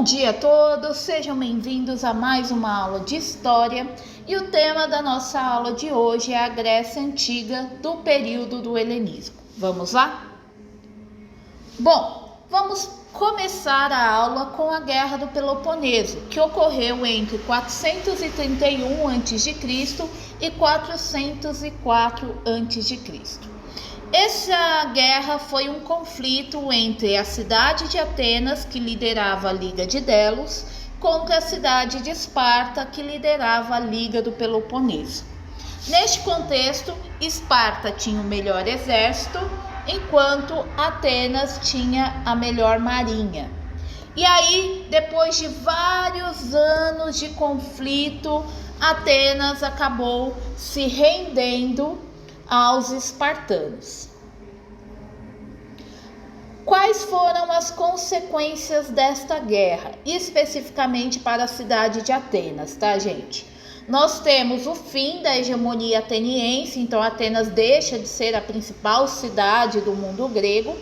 Bom dia a todos, sejam bem-vindos a mais uma aula de História e o tema da nossa aula de hoje é a Grécia Antiga do período do Helenismo. Vamos lá? Bom, vamos começar a aula com a Guerra do Peloponeso, que ocorreu entre 431 a.C. e 404 a.C. Essa guerra foi um conflito entre a cidade de Atenas, que liderava a Liga de Delos, contra a cidade de Esparta, que liderava a Liga do Peloponeso. Neste contexto, Esparta tinha o melhor exército, enquanto Atenas tinha a melhor marinha. E aí, depois de vários anos de conflito, Atenas acabou se rendendo aos espartanos. Quais foram as consequências desta guerra, especificamente para a cidade de Atenas, tá, gente? Nós temos o fim da hegemonia ateniense, então Atenas deixa de ser a principal cidade do mundo grego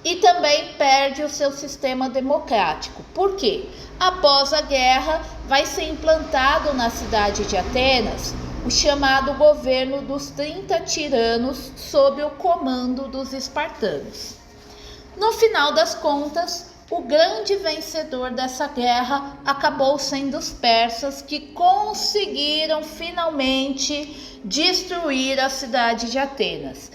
e também perde o seu sistema democrático. Por quê? Após a guerra, vai ser implantado na cidade de Atenas o chamado governo dos 30 tiranos sob o comando dos espartanos. No final das contas, o grande vencedor dessa guerra acabou sendo os persas, que conseguiram finalmente destruir a cidade de Atenas.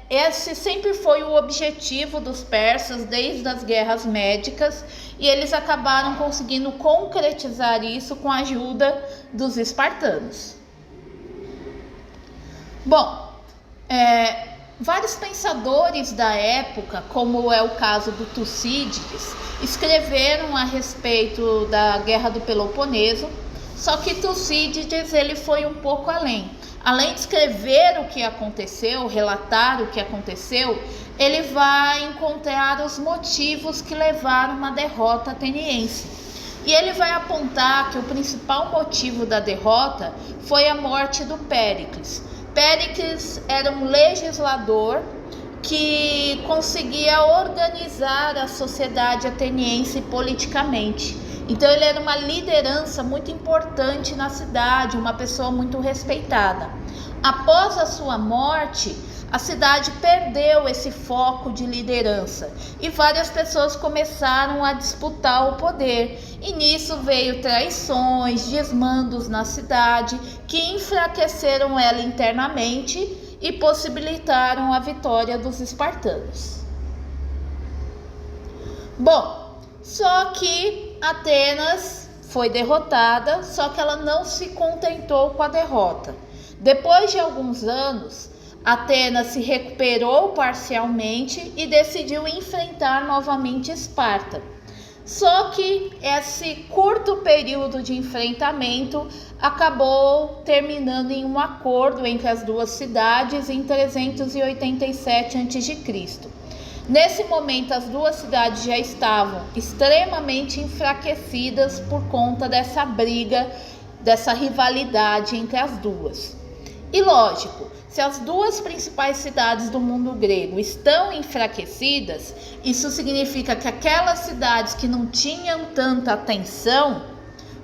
Esse sempre foi o objetivo dos persas desde as guerras médicas e eles acabaram conseguindo concretizar isso com a ajuda dos espartanos. Bom, vários pensadores da época, como é o caso do Tucídides, escreveram a respeito da Guerra do Peloponeso, só que Tucídides ele foi um pouco além. Além de escrever o que aconteceu, relatar o que aconteceu, ele vai encontrar os motivos que levaram à derrota ateniense. E ele vai apontar que o principal motivo da derrota foi a morte do Péricles. Péricles era um legislador que conseguia organizar a sociedade ateniense politicamente. Então ele era uma liderança muito importante na cidade, uma pessoa muito respeitada. Após a sua morte, a cidade perdeu esse foco de liderança e várias pessoas começaram a disputar o poder. E nisso veio traições, desmandos na cidade que enfraqueceram ela internamente e possibilitaram a vitória dos espartanos. Bom, só que Atenas foi derrotada, só que ela não se contentou com a derrota. Depois de alguns anos, Atenas se recuperou parcialmente e decidiu enfrentar novamente Esparta. Só que esse curto período de enfrentamento acabou terminando em um acordo entre as duas cidades em 387 a.C. Nesse momento, as duas cidades já estavam extremamente enfraquecidas por conta dessa briga, dessa rivalidade entre as duas. E lógico, se as duas principais cidades do mundo grego estão enfraquecidas, isso significa que aquelas cidades que não tinham tanta atenção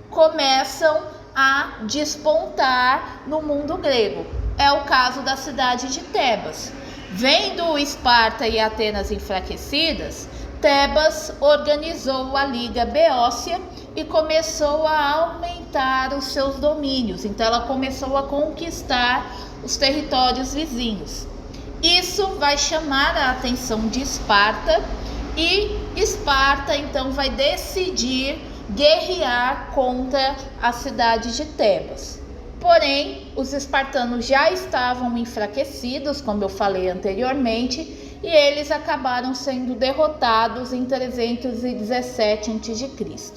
começam a despontar no mundo grego. É o caso da cidade de Tebas. Vendo Esparta e Atenas enfraquecidas, Tebas organizou a Liga Beócia e começou a aumentar os seus domínios. Então ela começou a conquistar os territórios vizinhos. Isso vai chamar a atenção de Esparta e Esparta então vai decidir guerrear contra a cidade de Tebas. Porém, os espartanos já estavam enfraquecidos, como eu falei anteriormente, e eles acabaram sendo derrotados em 317 a.C.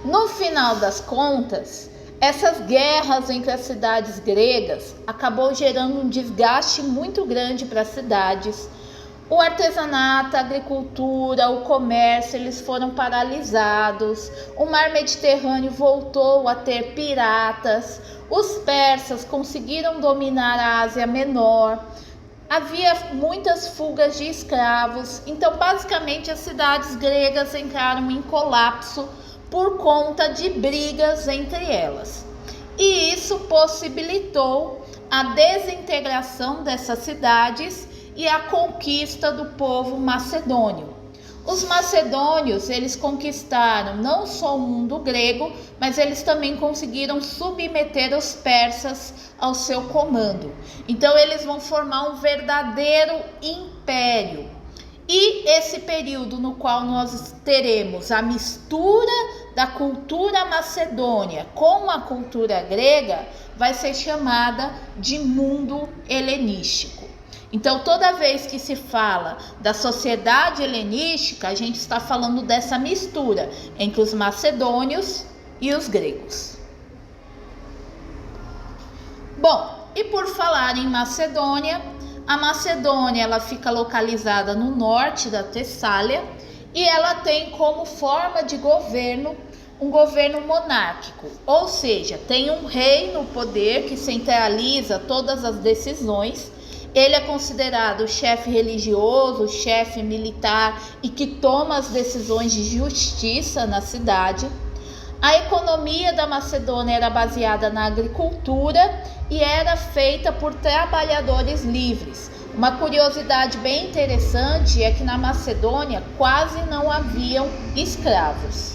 No final das contas, essas guerras entre as cidades gregas acabou gerando um desgaste muito grande para as cidades. O artesanato, a agricultura, o comércio, eles foram paralisados. O mar Mediterrâneo voltou a ter piratas. Os persas conseguiram dominar a Ásia Menor. havia muitas fugas de escravos, então basicamente as cidades gregas entraram em colapso por conta de brigas entre elas. E isso possibilitou a desintegração dessas cidades e a conquista do povo macedônio. Os macedônios, eles conquistaram não só o mundo grego, mas eles também conseguiram submeter os persas ao seu comando. Então eles vão formar um verdadeiro império. E esse período no qual nós teremos a mistura da cultura macedônia com a cultura grega vai ser chamada de mundo helenístico. Então, toda vez que se fala da sociedade helenística, a gente está falando dessa mistura entre os macedônios e os gregos. Bom, e por falar em Macedônia, a Macedônia ela fica localizada no norte da Tessália e ela tem como forma de governo um governo monárquico, ou seja, tem um rei no poder que centraliza todas as decisões. Ele é considerado o chefe religioso, o chefe militar e que toma as decisões de justiça na cidade. A economia da Macedônia era baseada na agricultura e era feita por trabalhadores livres. Uma curiosidade bem interessante é que na Macedônia quase não haviam escravos.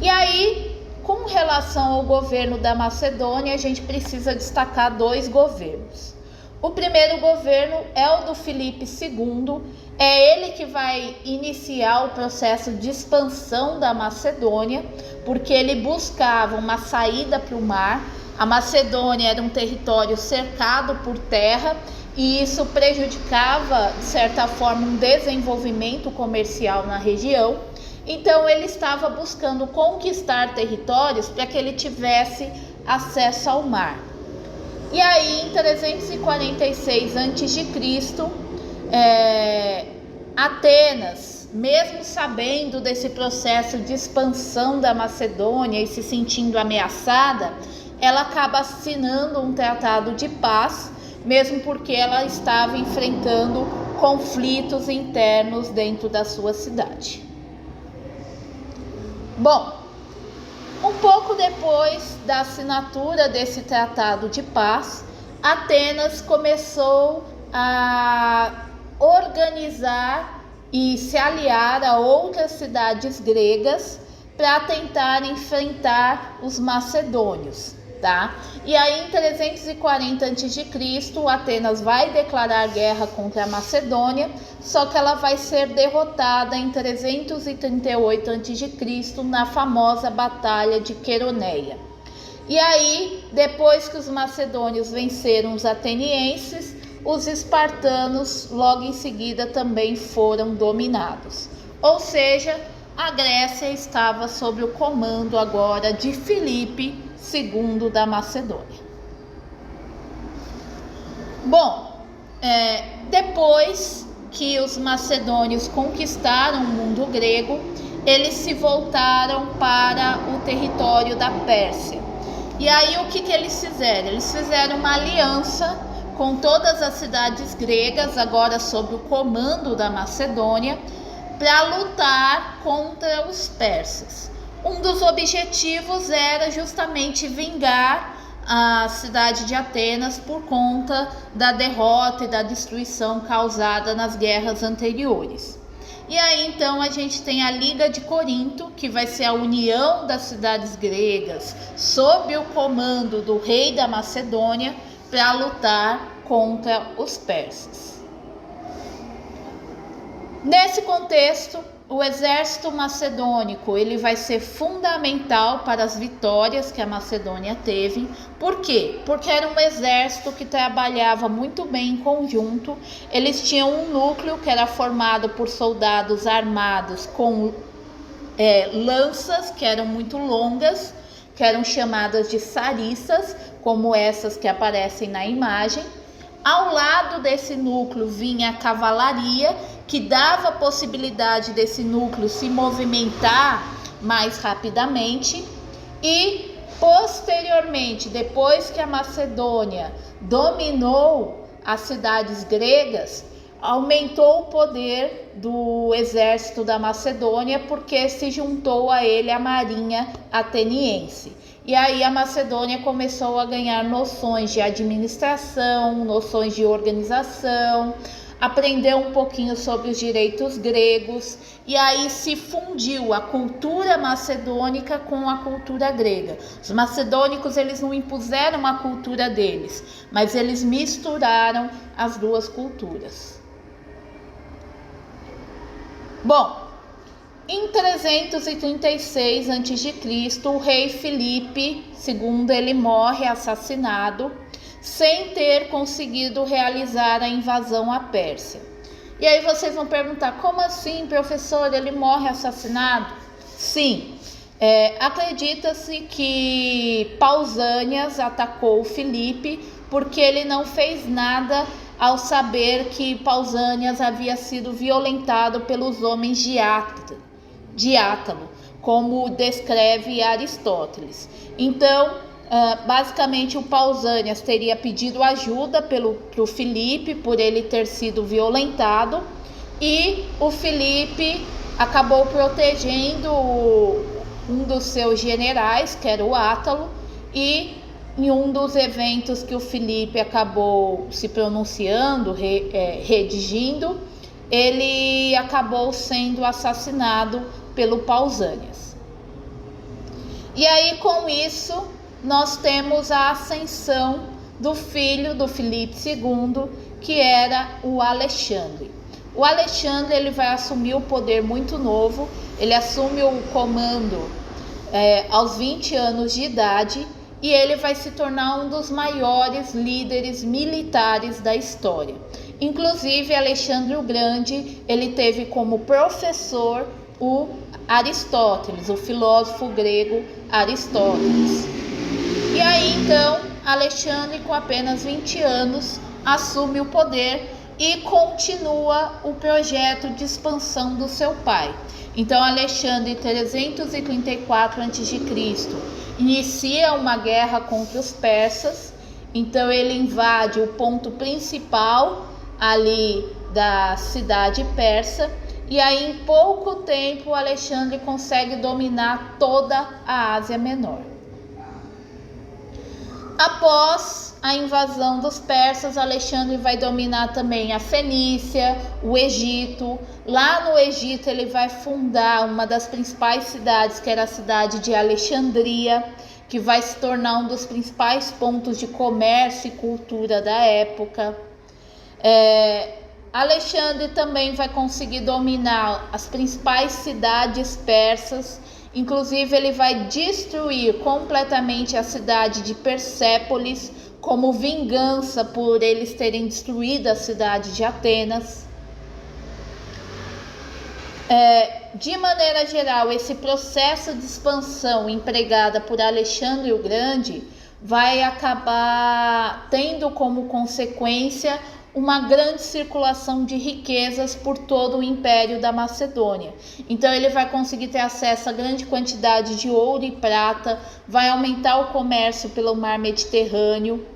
E aí, com relação ao governo da Macedônia, a gente precisa destacar dois governos. O primeiro governo é o do Filipe II, é ele que vai iniciar o processo de expansão da Macedônia, porque ele buscava uma saída para o mar. A Macedônia era um território cercado por terra e isso prejudicava, de certa forma, um desenvolvimento comercial na região. Então ele estava buscando conquistar territórios para que ele tivesse acesso ao mar. E aí em 346 a.C., Atenas, mesmo sabendo desse processo de expansão da Macedônia e se sentindo ameaçada, ela acaba assinando um tratado de paz, mesmo porque ela estava enfrentando conflitos internos dentro da sua cidade. Bom, um pouco depois da assinatura desse tratado de paz, Atenas começou a organizar e se aliar a outras cidades gregas para tentar enfrentar os macedônios, tá? E aí em 340 a.C., Atenas vai declarar guerra contra a Macedônia, só que ela vai ser derrotada em 338 a.C. na famosa Batalha de Queroneia. E aí, depois que os macedônios venceram os atenienses, os espartanos logo em seguida também foram dominados. Ou seja, a Grécia estava sob o comando agora de Filipe II da Macedônia. Bom, depois que os macedônios conquistaram o mundo grego, eles se voltaram para o território da Pérsia. E aí o que eles fizeram? Eles fizeram uma aliança com todas as cidades gregas, agora sob o comando da Macedônia, para lutar contra os persas. Um dos objetivos era justamente vingar a cidade de Atenas por conta da derrota e da destruição causada nas guerras anteriores. E aí então a gente tem a Liga de Corinto, que vai ser a união das cidades gregas sob o comando do rei da Macedônia para lutar contra os persas. Nesse contexto, o exército macedônico ele vai ser fundamental para as vitórias que a Macedônia teve. Por quê? Porque era um exército que trabalhava muito bem em conjunto. Eles tinham um núcleo que era formado por soldados armados com lanças que eram muito longas, que eram chamadas de sarissas, como essas que aparecem na imagem. Ao lado desse núcleo vinha a cavalaria, que dava a possibilidade desse núcleo se movimentar mais rapidamente. E posteriormente, depois que a Macedônia dominou as cidades gregas, aumentou o poder do exército da Macedônia, porque se juntou a ele a marinha ateniense. E aí a Macedônia começou a ganhar noções de administração, noções de organização, aprendeu um pouquinho sobre os direitos gregos, e aí se fundiu a cultura macedônica com a cultura grega. Os macedônicos, eles não impuseram a cultura deles, mas eles misturaram as duas culturas. Bom, em 336 a.C., o rei Filipe II, ele morre assassinado, sem ter conseguido realizar a invasão à Pérsia. E aí vocês vão perguntar, como assim, professor, ele morre assassinado? Sim, acredita-se que Pausânias atacou Filipe porque ele não fez nada ao saber que Pausânias havia sido violentado pelos homens de Átalo, como descreve Aristóteles. Então, basicamente, o Pausânias teria pedido ajuda para o Filipe, por ele ter sido violentado, e o Filipe acabou protegendo um dos seus generais, que era o Átalo, e em um dos eventos que o Filipe acabou se pronunciando, redigindo, ele acabou sendo assassinado pelo Pausânias. E aí, com isso, nós temos a ascensão do filho do Filipe II, que era o Alexandre. O Alexandre, ele vai assumir o poder muito novo, ele assume o comando aos 20 anos de idade, e ele vai se tornar um dos maiores líderes militares da história. Inclusive, Alexandre o Grande, ele teve como professor o Aristóteles, o filósofo grego Aristóteles. E aí, então, Alexandre, com apenas 20 anos, assume o poder e continua o projeto de expansão do seu pai. Então, Alexandre, em 334 a.C., inicia uma guerra contra os persas. Então, ele invade o ponto principal ali da cidade persa. E aí, em pouco tempo, Alexandre consegue dominar toda a Ásia Menor. Após a invasão dos persas, Alexandre vai dominar também a Fenícia, o Egito. Lá no Egito, ele vai fundar uma das principais cidades, que era a cidade de Alexandria, que vai se tornar um dos principais pontos de comércio e cultura da época. Alexandre também vai conseguir dominar as principais cidades persas. Inclusive, ele vai destruir completamente a cidade de Persépolis, como vingança por eles terem destruído a cidade de Atenas. De maneira geral, esse processo de expansão empregada por Alexandre o Grande vai acabar tendo como consequência uma grande circulação de riquezas por todo o Império da Macedônia. Então ele vai conseguir ter acesso a grande quantidade de ouro e prata, vai aumentar o comércio pelo mar Mediterrâneo,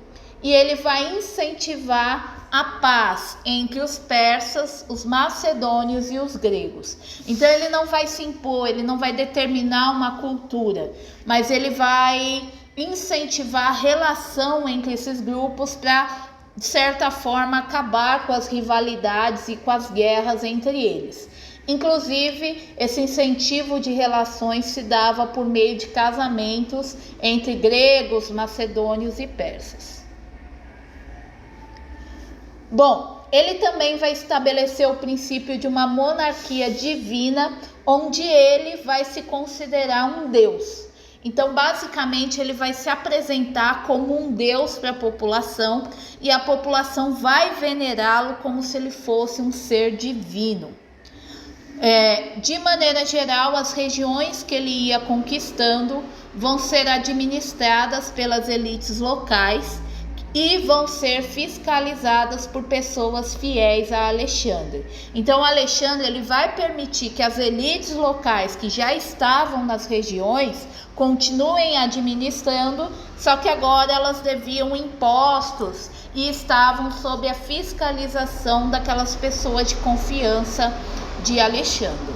e ele vai incentivar a paz entre os persas, os macedônios e os gregos. Então ele não vai se impor, ele não vai determinar uma cultura, mas ele vai incentivar a relação entre esses grupos para, de certa forma, acabar com as rivalidades e com as guerras entre eles. Inclusive, esse incentivo de relações se dava por meio de casamentos entre gregos, macedônios e persas. Bom, ele também vai estabelecer o princípio de uma monarquia divina, onde ele vai se considerar um deus. Então, basicamente, ele vai se apresentar como um deus para a população, e a população vai venerá-lo como se ele fosse um ser divino. De maneira geral, as regiões que ele ia conquistando vão ser administradas pelas elites locais, e vão ser fiscalizadas por pessoas fiéis a Alexandre. Então Alexandre ele vai permitir que as elites locais que já estavam nas regiões continuem administrando, só que agora elas deviam impostos e estavam sob a fiscalização daquelas pessoas de confiança de Alexandre.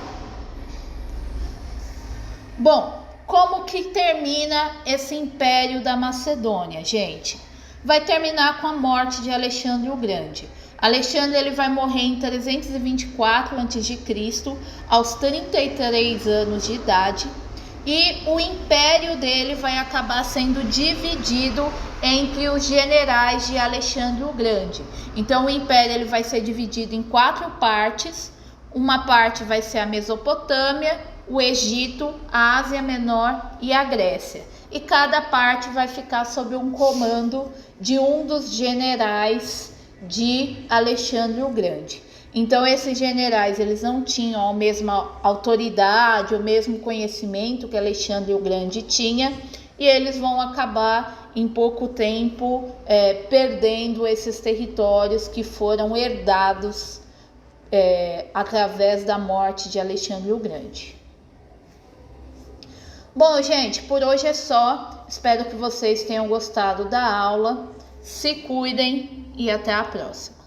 Bom, como que termina esse império da Macedônia, gente? Vai terminar com a morte de Alexandre o Grande. Alexandre ele vai morrer em 324 a.C., aos 33 anos de idade, e o império dele vai acabar sendo dividido entre os generais de Alexandre o Grande. Então o império ele vai ser dividido em 4 partes. Uma parte vai ser a Mesopotâmia, o Egito, a Ásia Menor e a Grécia. E cada parte vai ficar sob um comando de um dos generais de Alexandre o Grande. Então esses generais eles não tinham a mesma autoridade, o mesmo conhecimento que Alexandre o Grande tinha, e eles vão acabar em pouco tempo perdendo esses territórios que foram herdados através da morte de Alexandre o Grande. Bom, gente, por hoje é só. Espero que vocês tenham gostado da aula. Se cuidem e até a próxima.